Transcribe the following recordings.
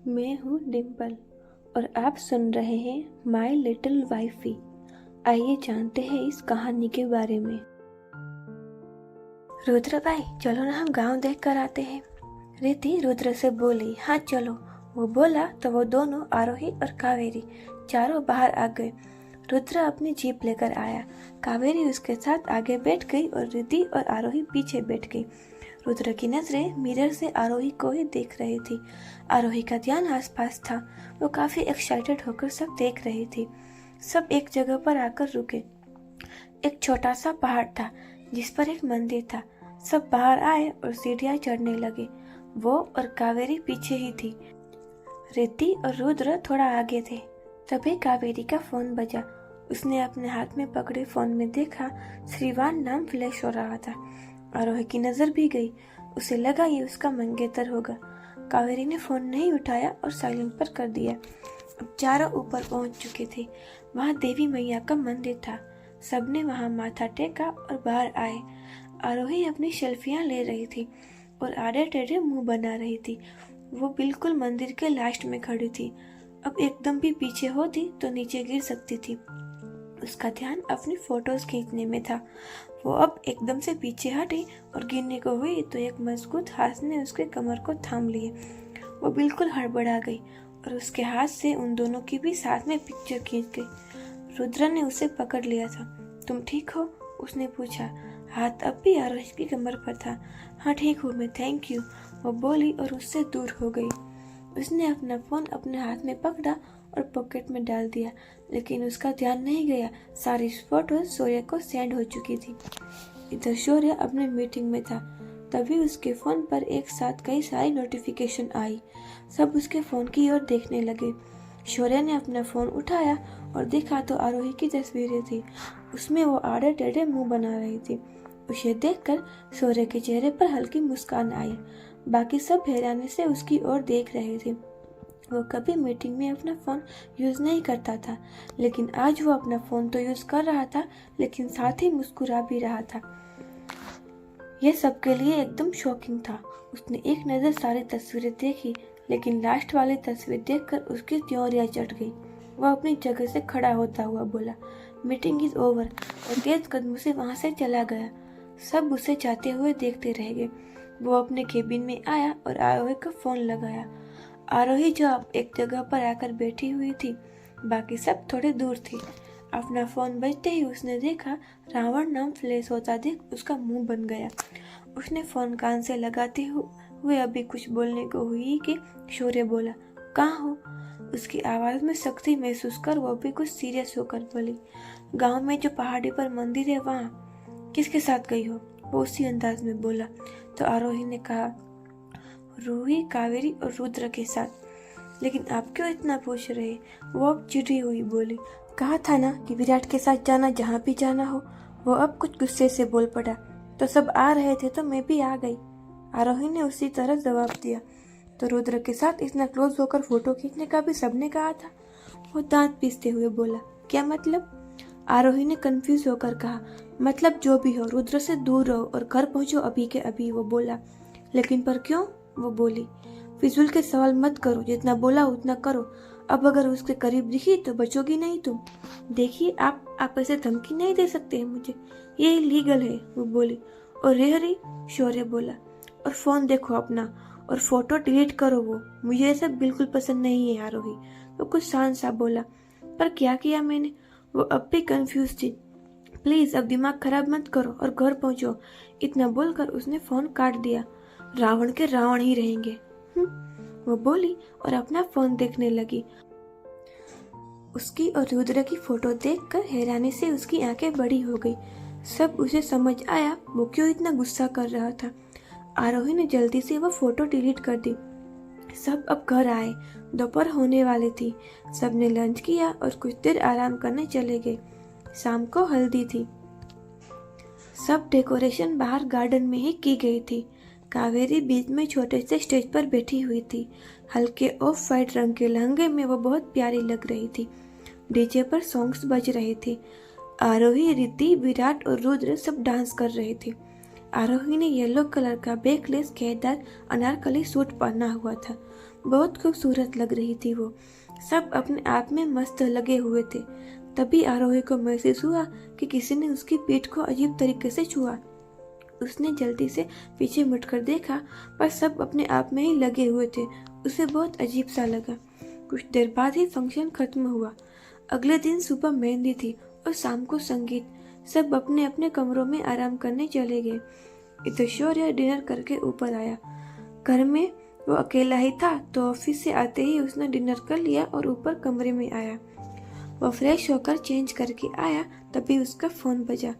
मैं हूँ डिम्पल और आप सुन रहे हैं माई लिटिल वाइफी। आइए जानते हैं इस कहानी के बारे में। रुद्र भाई चलो ना हम गांव देख कर आते हैं। रिद्धि रुद्र से बोली, हाँ चलो। वो बोला तो वो दोनों आरोही और कावेरी चारों बाहर आ गए। रुद्र अपनी जीप लेकर आया। कावेरी उसके साथ आगे बैठ गई और रिद्धि और आरोही पीछे बैठ गई। रुद्र की नजरें मिरर से आरोही को ही देख रही थी। आरोही का ध्यान आसपास था। वो काफी एक्साइटेड होकर सब देख रही थी। सब एक जगह पर आकर रुके। एक छोटा सा पहाड़ था जिस पर एक मंदिर था। सब बाहर आए और सीढ़ियां चढ़ने लगे। वो और कावेरी पीछे ही थी। रिद्धि और रुद्र थोड़ा आगे थे। तभी कावेरी का फोन बजा। उसने अपने हाथ में पकड़े फोन में देखा श्रीवान नाम फ्लैश हो रहा था। आरोही की नजर भी गई। उसे लगा ये उसका मंगेतर होगा। कावेरी ने फोन नहीं उठाया और साइलेंट पर कर दिया। अब चारों ऊपर पहुंच चुके थे। वहां देवी मैया का मंदिर था। सबने वहां माथा टेका और बाहर आए। आरोही अपनी सेल्फियां ले रही थी और आड़े टेढ़े मुंह बना रही थी। वो बिल्कुल मंदिर के लास्ट में खड़ी थी। अब एकदम भी पीछे होती तो नीचे गिर सकती थी। उसका ध्यान अपनी फोटोज खींचने में था। वो अब एकदम से पीछे हटी और गिरने को हुई तो एक मजबूत हाथ ने उसके कमर को थाम लिए। वो बिल्कुल हड़बड़ा गई और उसके हाथ से उन दोनों की भी साथ में पिक्चर खींच गई। रुद्र ने उसे पकड़ लिया था। तुम ठीक हो? उसने पूछा। हाथ अब भी आरोही की कमर पर था। हाँ ठीक हूँ मैं, थैंक यू, वो बोली और उससे दूर हो गई। उसने अपना फोन अपने हाथ में पकड़ा और पॉकेट में डाल दिया, लेकिन उसका ध्यान नहीं गया। सारी फोटो शौर्य को सेंड हो चुकी थी। इधर शौर्य अपने मीटिंग में था। तभी उसके फोन पर एक साथ कई सारी नोटिफिकेशन आई। सब उसके फोन की ओर देखने लगे। शौर्य ने अपना फोन उठाया और देखा तो आरोही की तस्वीरें थी। उसमें वो आड़े टेढ़े मुंह बना रही थी। उसे देखकर शौर्य के चेहरे पर हल्की मुस्कान आई। बाकी सब हैरानी से उसकी ओर देख रहे थे। वो कभी मीटिंग में अपना फोन यूज नहीं करता था, लेकिन आज वो अपना फोन तो यूज कर रहा था, लेकिन साथ ही मुस्कुरा भी रहा था। यह सबके लिए एकदम शॉकिंग था। उसने एक नजर सारी तस्वीरें देखी, लेकिन लास्ट वाली तस्वीर देखकर उसकी त्योरियां चढ़ गई। वह अपनी जगह से खड़ा होता हुआ बोला, मीटिंग इज ओवर, और तेज कदमों से वहां से चला गया। सब उसे जाते हुए देखते रह गए। वो अपने केबिन में आया और आरोही का फोन लगाया। आरोही जो अब एक जगह पर आकर बैठी हुई थी, बाकी सब थोड़े दूर थी। अपना फोन बजते ही उसने देखा रावण नाम फ्लैश होता देख उसका मुंह बन गया। उसने फोन कान से लगाते हुए अभी कुछ बोलने को हुई कि शौर्य बोला, कहाँ हो? उसकी आवाज में सख्ती महसूस कर वो भी कुछ सीरियस होकर बोली, गांव में जो पहाड़ी पर मंदिर है वहाँ। किसके साथ गई हो? वो उसी अंदाज में बोला। तो आरोही ने कहा, रूही, कावेरी और रुद्र के साथ। लेकिन आप क्यों इतना पूछ रहे? वो अब चिढ़ी हुई बोली, कहा था ना कि विराट के साथ जाना जहाँ भी जाना हो। वो अब कुछ गुस्से से बोल पड़ा। तो सब आ रहे थे तो मैं भी आ गई। आरोही ने उसी तरह जवाब दिया। तो रुद्र के साथ इतना क्लोज होकर फोटो खींचने का भी सबने कहा था? वो दांत पीसते हुए बोला, क्या मतलब? आरोही ने कंफ्यूज होकर कहा, मतलब जो भी हो, रुद्र से दूर रहो और घर पहुंचो अभी के अभी, वो बोला। लेकिन पर क्यों? वो बोली, फिजूल के सवाल मत करो, जितना बोला उतना करो। अब अगर उसके करीब दिखी तो बचोगी नहीं तुम। देखिए आप ऐसे धमकी नहीं दे सकते हैं मुझे, ये इलीगल है, वो बोली। और रेहरी, शौर्य बोला, और फोन देखो अपना और फोटो डिलीट करो। वो मुझे ये सब बिल्कुल पसंद नहीं है। आरोही वो कुछ शांत सा बोला, पर क्या किया मैंने? वो अब भी कंफ्यूज थी। प्लीज अब दिमाग खराब मत करो और घर पहुंचो। इतना बोलकर उसने फोन काट दिया। रावण के रावण ही रहेंगे, वो बोली और अपना फोन देखने लगी। उसकी और रुद्र की फोटो देखकर हैरानी से उसकी आंखें बड़ी हो गई। सब उसे समझ आया वो क्यों इतना गुस्सा कर रहा था। आरोही ने जल्दी से वो फोटो डिलीट कर दी। सब अब घर आए। दोपहर होने वाली थी। सबने लंच किया और कुछ देर आराम करने चले गए। शाम को हल्दी थी। सब डेकोरेशन बाहर गार्डन में ही की गई थी। कावेरी बीच में छोटे से स्टेज पर बैठी हुई थी। हल्के ऑफ वाइट रंग के लहंगे में वो बहुत प्यारी लग रही थी। डीजे पर सॉन्ग्स बज रहे थे। आरोही, रिद्धि, विराट और रुद्र सब डांस कर रहे थे। आरोही ने येलो कलर का बैकलेस घेरदार अनारकली सूट पहना हुआ था। बहुत खूबसूरत लग रही थी वो। सब अपने आप में मस्त लगे हुए थे। तभी आरोही को महसूस हुआ कि किसी ने उसकी पीठ को अजीब तरीके से छुआ। उसने जल्दी से पीछे मुड़कर देखा, पर सब अपने आप में ही लगे हुए थे। उसे बहुत अजीब सा लगा। कुछ देर बाद ही फंक्शन खत्म हुआ। अगले दिन सुबह मेहंदी थी और शाम को संगीत। सब अपने अपने कमरों में आराम करने चले गए। इधर शौर्य डिनर करके ऊपर आया। घर में वो अकेला ही था, तो ऑफिस से आते ही उसने डिनर कर लिया और ऊपर कमरे में आया। वो फ्रेश होकर चेंज करके आया, तभी उसका फोन बजा।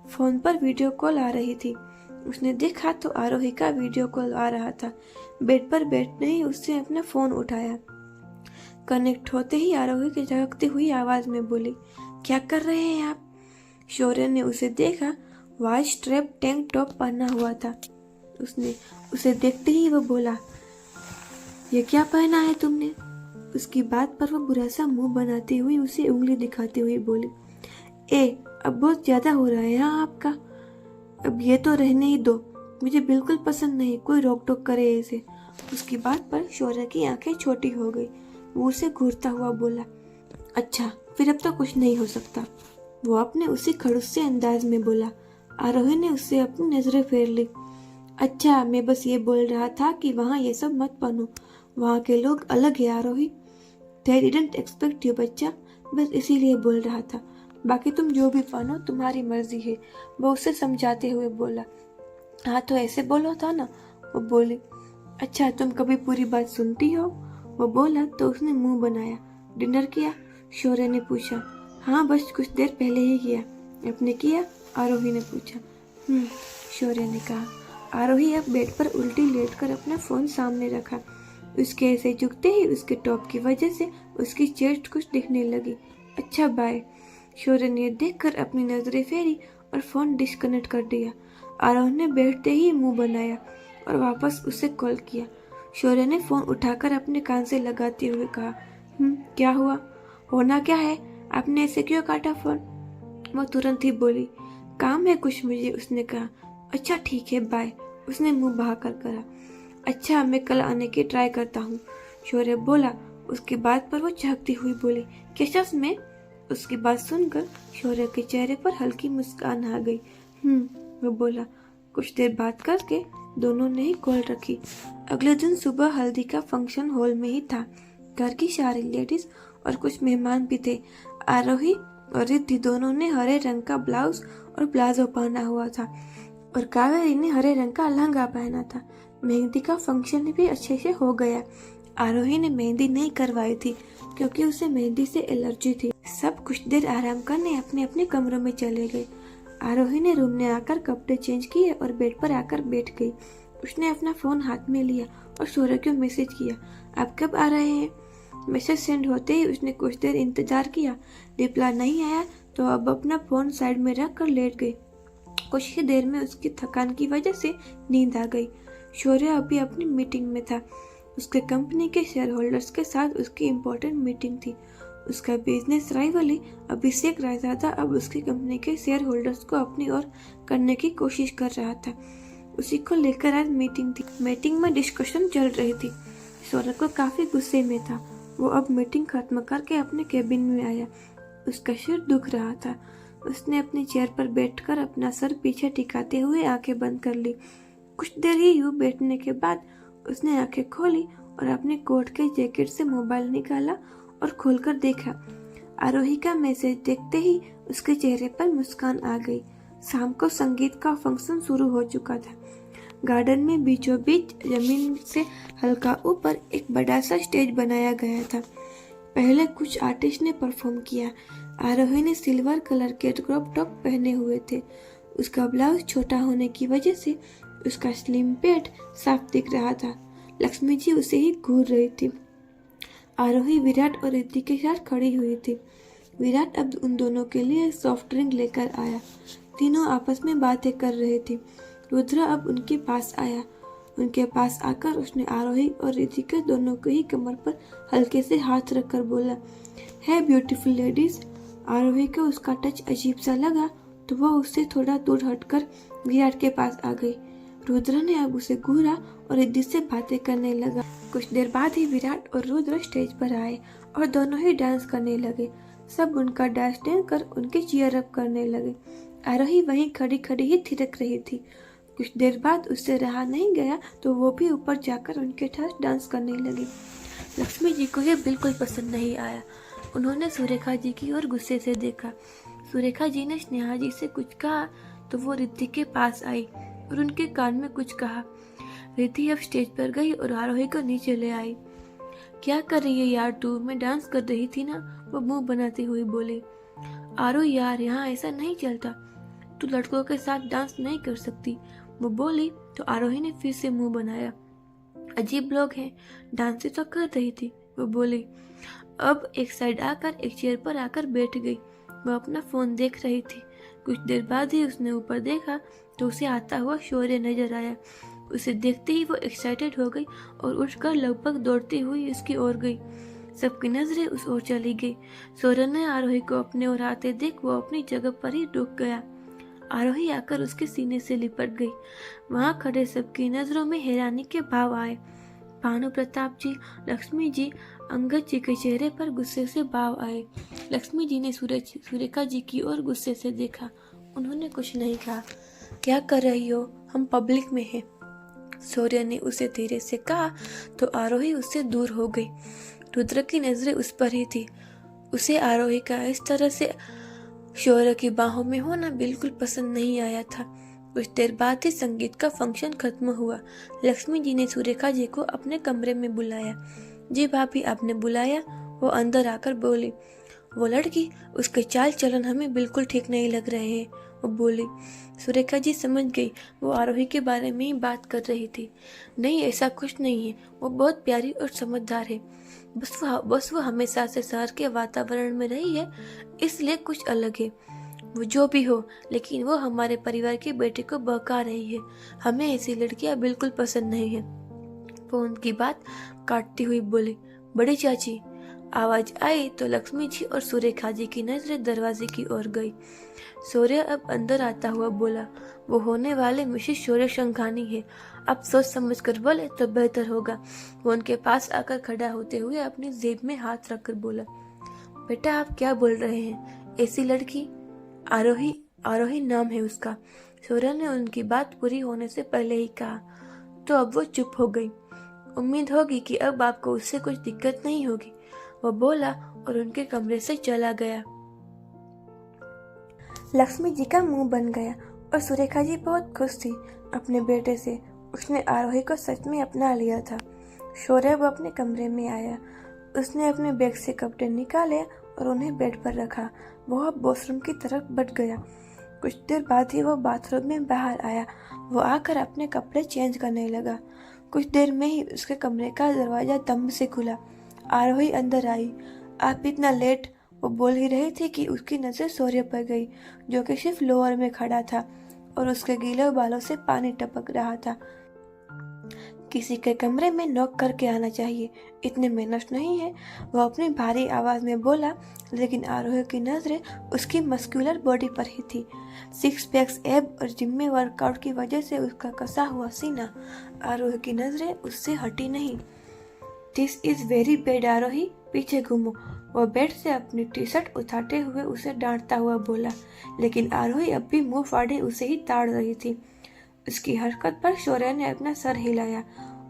फोन पर वीडियो कॉल आ रही थी। उसने देखा तो आरोही का वीडियो कॉल आ रहा था। बेड पर बैठने ही उसने अपना फोन उठाया। कनेक्ट होते ही आरोही की झड़कती हुई आवाज में बोली, क्या कर रहे हैं आप? शौर्य ने उसे देखा। वाइट स्ट्रैप टैंक टॉप पहना हुआ था। उसने उसे देखते ही वो बोला, ये क्या पहना है तुमने? उसकी बात पर वो बुरा सा मुंह बनाती हुई उसे उंगली दिखाती हुई बोली, अब बहुत ज्यादा हो रहा है हाँ आपका। अब ये तो रहने ही दो, मुझे बिल्कुल पसंद नहीं कोई रोक टोक करे इसे। उसकी बात पर शौर्य की आंखें छोटी हो गई। वो उसे घूरता हुआ बोला, अच्छा फिर अब तो कुछ नहीं हो सकता। वो अपने उसी खड़ूस से अंदाज में बोला। आरोही ने उससे अपनी नजरें फेर ली। अच्छा, मैं बस ये बोल रहा था कि वहाँ ये सब मत पहनो, वहाँ के लोग अलग है आरोही। They didn't expect you बच्चा, बस इसीलिए बोल रहा था। बाकी तुम जो भी पहनो तुम्हारी मर्जी है। वो उसे समझाते हुए बोला। हाँ तो ऐसे बोलो था ना। वो बोली, अच्छा तुम कभी पूरी बात सुनती हो? वो बोला तो उसने मुंह बनाया। डिनर किया? शौर्य ने पूछा। हाँ बस कुछ देर पहले ही किया। आपने किया? आरोही ने पूछा। शौर्य ने कहा। आरोही अब बेड पर उल्टी लेटकर अपना फोन सामने रखा। उसके ऐसे झुकते ही उसके टॉप की वजह से उसकी चेस्ट कुछ दिखने लगी। अच्छा बाय। शौर्य ने देखकर अपनी नजरें फेरी और फोन डिस्कनेक्ट कर दिया। आरोही ने बैठते ही मुंह बनाया और वापस उसे कॉल किया। शौर्य ने फोन उठाकर अपने कान से लगाते हुए कहा, क्या हुआ? होना क्या है? आपने ऐसे क्यों काटा फोन? वो तुरंत ही बोली, काम है कुछ मुझे। उसने कहा, अच्छा ठीक है बाय। उसने मुंह बहाकर कहा, अच्छा मैं कल आने की ट्राई करता हूँ। शौर्य बोला। उसकी बात पर वो चहकती हुई बोली, क्या सच में? उसकी बात सुनकर शौर्य के चेहरे पर हल्की मुस्कान आ गई। वो बोला। कुछ देर बात करके दोनों ने ही कॉल रखी। अगले दिन सुबह हल्दी का फंक्शन हॉल में ही था। घर की सारी लेडीज और कुछ मेहमान भी थे। आरोही और रिद्धि दोनों ने हरे रंग का ब्लाउज और प्लाजो पहना हुआ था और कावेरी ने हरे रंग का लहंगा पहना था। मेहंदी का फंक्शन भी अच्छे से हो गया। आरोही ने मेहंदी नहीं करवाई थी क्योंकि उसे मेहंदी से एलर्जी थी। सब कुछ देर आराम करने अपने अपने कमरों में चले गए। आरोही ने रूम में आकर कपड़े चेंज किए और बेड पर आकर बैठ गई। उसने अपना फोन हाथ में लिया और शौर्य को मैसेज किया, आप कब आ रहे हैं? मैसेज सेंड होते ही उसने कुछ देर इंतजार किया। रिप्लाई नहीं आया तो अब अपना फोन साइड में रख कर लेट गई। कुछ ही देर में उसकी थकान की वजह से नींद आ गई। शौर्य अभी अपनी मीटिंग में था। उसके कंपनी के शेयर होल्डर्स के साथ उसकी इम्पोर्टेंट मीटिंग थी। उसका बिजनेस राइवल अभिषेक रायजादा अब उसकी कंपनी के शेयर होल्डर्स को अपनी ओर करने की कोशिश कर रहा था। उसी को लेकर आज मीटिंग थी। मीटिंग में डिस्कशन चल रही थी। शौर्य को काफी गुस्से में था। वो अब मीटिंग खत्म करके अपने केबिन में आया। उसका सिर दुख रहा था। उसने अपनी चेयर पर बैठकर अपना सर पीछे टिकाते हुए आंखें बंद कर ली। कुछ देर ही यूं बैठने के बाद उसने आंखें खोली और अपने कोट के जैकेट से मोबाइल निकाला और खोलकर देखा। आरोही का मैसेज देखते ही उसके चेहरे पर मुस्कान आ गई। शाम को संगीत का फंक्शन शुरू हो चुका था। गार्डन में बीचों बीच जमीन से हल्का ऊपर एक बड़ा सा स्टेज बनाया गया था। पहले कुछ आर्टिस्ट ने परफॉर्म किया। आरोही ने सिल्वर कलर के क्रॉप टॉप पहने हुए थे। उसका ब्लाउज छोटा होने की वजह से उसका स्लिम पेट साफ दिख रहा था। लक्ष्मी जी उसे ही घूर रही थी। आरोही विराट और रिद्धि के साथ खड़ी हुई थी। विराट अब उन दोनों के लिए सॉफ्ट ड्रिंक लेकर आया। तीनों आपस में बातें कर रहे थे। रुद्र अब उनके पास आया। उनके पास आकर उसने आरोही और रिद्धि के दोनों को ही कमर पर हल्के से हाथ रखकर बोला, है ब्यूटीफुल लेडीज। आरोही को उसका टच अजीब सा लगा तो वो उससे थोड़ा दूर हटकर विराट के पास आ गई। रुद्र ने अब उसे घूरा और रिद्धि से बातें करने लगा। कुछ देर बाद ही विराट और रुद्र स्टेज पर आए और दोनों ही डांस करने लगे। सब उनका डांस देखकर उनके चीयर अप करने लगे। आरोही वहीं खड़ी खड़ी ही थिरक रही थी। कुछ देर बाद उससे रहा नहीं गया तो वो भी ऊपर जाकर उनके साथ डांस करने लगी। लक्ष्मी जी को यह बिल्कुल पसंद नहीं आया। उन्होंने सुरेखा जी की ओर गुस्से से देखा। सुरेखा जी ने स्नेहा जी से कुछ कहा तो वो रिद्धि के पास आई और उनके कान में कुछ कहा। रिद्धि अब स्टेज पर गई और आरोही को नीचे ले आई। क्या कर रही है यार तू? मैं डांस कर रही थी ना, वो मुंह बनाती हुई बोली। आरो यार, यहाँ ऐसा नहीं चलता, तू लड़कों के साथ डांस नहीं कर सकती, वो बोली तो आरोही ने फिर से मुंह बनाया। अजीब लोग हैं, डांस तो कर रही थी, वो बोली। अब एक साइड आकर एक चेयर पर आकर बैठ गई। वो अपना फोन देख रही थी। कुछ देर बाद ही उसने ऊपर देखा तो उसे आता हुआ शौर्य नजर आया। उसे देखते ही वो एक्साइटेड हो गई और उठकर लगभग दौड़ती हुई उसकी ओर गई। सबकी नजरें उस ओर चली गई। शौर्य ने आरोही को अपने ओर आते देख वो अपनी जगह पर ही रुक गया। आरोही आकर उसके सीने से लिपट गई। वहां खड़े सबकी नजरों में हैरानी के भाव आए। भानु प्रताप जी, लक्ष्मी जी, अंगद जी के चेहरे पर गुस्से से भाव आए। लक्ष्मी जी ने सुरेखा जी की ओर गुस्से से देखा। उन्होंने कुछ नहीं कहा। क्या कर रही हो? हम पब्लिक में हैं, शौर्य ने उसे धीरे से कहा तो आरोही उससे दूर हो गई। रुद्र की नजरें उस पर ही थी। उसे आरोही का इस तरह से शौर्य की बाहों में होना बिल्कुल पसंद नहीं आया था। कुछ देर बाद ही संगीत का फंक्शन खत्म हुआ। लक्ष्मी जी ने सुरेखा जी को अपने कमरे में बुलाया। जी भाभी, आपने बुलाया? वो अंदर आकर बोली। वो लड़की, उसके चाल चलन हमें बिल्कुल ठीक नहीं लग रहे हैं, वो बोली। सुरेखा जी समझ गई वो आरोही के बारे में ही बात कर रही थी। नहीं, ऐसा कुछ नहीं है, वो बहुत प्यारी और समझदार है। बस वो हमेशा से शहर के वातावरण में रही है, इसलिए कुछ अलग है। वो जो भी हो, लेकिन वो हमारे परिवार के बेटे को बहका रही है। हमें ऐसी लड़कियां बिल्कुल पसंद नहीं है, वो उनकी बात काटती हुई बोली। बड़ी चाची। आवाज आई तो लक्ष्मी जी और सुरेखा जी की नजरें दरवाजे की ओर गई। शौर्य अब अंदर आता हुआ बोला। वो होने वाले मिसेस शौर्य शंखानी है, अब सोच समझ कर बोले तो बेहतर होगा। वो उनके पास आकर खड़ा होते हुए अपनी जेब में हाथ रखकर बोला। बेटा, आप क्या बोल रहे हैं? ऐसी लड़की? आरोही नाम है उसका, शौर्य ने उनकी बात पूरी होने से पहले ही कहा। तो अब वो चुप हो गई। उम्मीद होगी कि अब आपको उससे कुछ दिक्कत नहीं होगी, वो बोला और उनके कमरे से चला गया। लक्ष्मी जी का मुंह बन गया और सुरेखा जी बहुत खुश थी अपने बेटे से। उसने आरोही को सच में अपना लिया था। शौर्य अब अपने कमरे में आया। उसने अपने बैग से कपड़े निकाले और उन्हें बेड पर रखा। वो अब वॉशरूम की तरफ बढ़ गया। कुछ देर बाद ही वो बाथरूम में बाहर आया। वो आकर अपने कपड़े चेंज करने लगा। कुछ देर में ही उसके कमरे का दरवाजा दम से खुला। आरोही अंदर आई। आप इतना लेट? वो बोल ही रही थी कि उसकी नजर शौर्य पर गई, जो कि सिर्फ लोअर में खड़ा था और उसके गीले बालों से पानी टपक रहा था। किसी के कमरे में नॉक करके आना चाहिए, इतने मेहनत नहीं है, वो अपनी भारी आवाज में बोला। लेकिन आरोही की नजरें उसकी मस्कुलर बॉडी पर ही थी। 6 पैक्स एब और जिम में वर्कआउट की वजह से उसका कसा हुआ सीना। आरोही की नजरें उससे हटी नहीं। दिस इज वेरी बैड आरोही, पीछे घूमो, वो बेड से अपनी टी शर्ट उठाते हुए उसे डांटता हुआ बोला। लेकिन आरोही अब भी मुंह फाड़े उसे ही ताड़ रही थी। उसकी हरकत पर शौर्य ने अपना सर हिलाया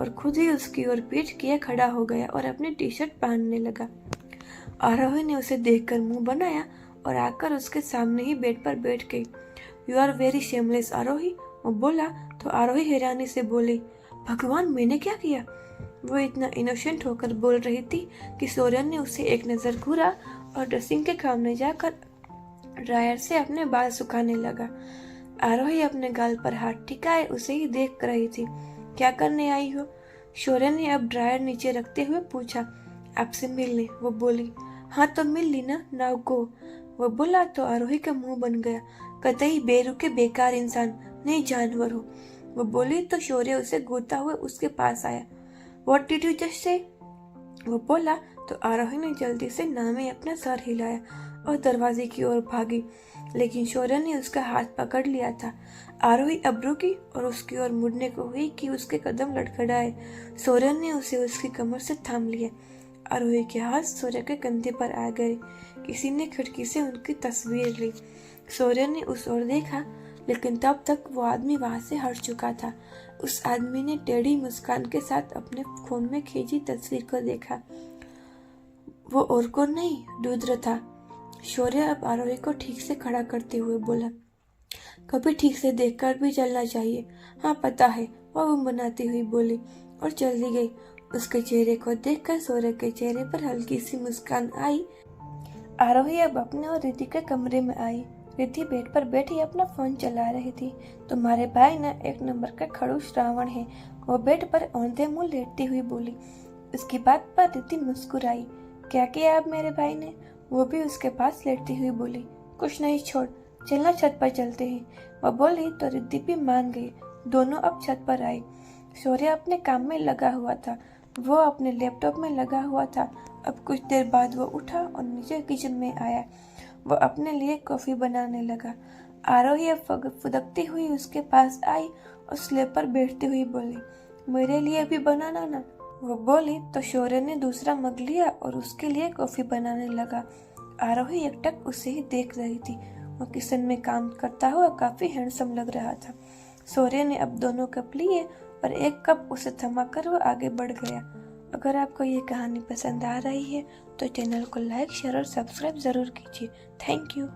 और खुद ही उसकी ओर पीठ किए खड़ा हो गया और अपनी टी शर्ट पहनने लगा। आरोही ने उसे देखकर मुंह बनाया और आकर उसके सामने ही बेड पर बैठ गई। यू आर वेरी शेमलेस आरोही, वो बोला तो आरोही हैरानी से बोली। भगवान, मैंने क्या किया? वो इतना इनोसेंट होकर बोल रही थी कि शौर्य ने उसे एक नजर घूरा और ड्रेसिंग के सामने जाकर ड्रायर से अपने बाल सुखाने लगा। आरोही अपने गाल पर हाथ टिकाए उसे ही देख रही थी। क्या करने आई हो? शौर्य ने अब ड्रायर नीचे रखते हुए पूछा। आपसे मिलने, वो बोली। हाँ तो मिल ली ना, नाउ गो, वो बोला तो आरोही का मुंह बन गया। कतई बेरुखे बेकार इंसान, नहीं जानवर हो, वो बोली तो शौर्य उसे घूरता हुआ उसके पास आया। What did you just say? वो बोला तो आरोही ने जल्दी से नामे अपना सर हिलाया और दरवाजे की ओर भागी, लेकिन शौर्य ने उसका हाथ पकड़ लिया था। आरोही अब रुकी और उसकी ओर मुड़ने को हुई कि उसके कदम लड़खड़ाए। शौर्य ने उसे उसकी कमर से थाम लिया। आरोही के हाथ शौर्य के कंधे पर आ गए। किसी ने खिड़की से उनकी तस्वीर ली। शौर्य ने उस ओर देखा, लेकिन तब तक वो आदमी वहां से हट चुका था। उस आदमी ने टेढ़ी मुस्कान के साथ अपने फोन में खींची तस्वीर को देखा। वो और को नहीं, रुद्र था। शौर्य अब आरोही को ठीक से खड़ा करते हुए बोला, कभी ठीक से देखकर भी चलना चाहिए। हाँ पता है, वो बनाती हुई बोली और चली गई। उसके चेहरे को देखकर शौर्य के चेहरे पर हल्की सी मुस्कान आई। आरोही अब अपने और रिद्धि के कमरे में आई। रिद्धि बेड पर बैठी अपना फोन चला रही थी। तुम्हारे भाई ना एक नंबर का खड़ूस रावण है, वो बेड पर औंधे मुंह लेटती हुई बोली। उसकी बात पर रिद्धि मुस्कुराई। क्या किया अब मेरे भाई ने? वो भी उसके पास लेटती हुई बोली। कुछ नहीं, छोड़, चलना छत पर चलते हैं। वह बोली तो रिद्धि भी मान गई। दोनों अब छत पर आए। शौर्य अपने काम में लगा हुआ था। वो अपने लैपटॉप में लगा हुआ था। अब कुछ देर बाद वो उठा और नीचे किचन में आया। वो अपने लिए कॉफी बनाने लगा। आरोही अब फुदकती हुई उसके पास आई और स्लेब पर बैठती हुई बोली, मेरे लिए भी बनाना ना। वो बोली तो शौर्य ने दूसरा मग लिया और उसके लिए कॉफी बनाने लगा। आरोही एकटक उसे ही देख रही थी। वो किचन में काम करता हुआ काफी हैंडसम लग रहा था। शौर्य ने अब दोनों कप लिए और एक कप उसे थमाकर वो आगे बढ़ गया। अगर आपको ये कहानी पसंद आ रही है तो चैनल को लाइक, शेयर और सब्सक्राइब जरूर कीजिए। Thank you.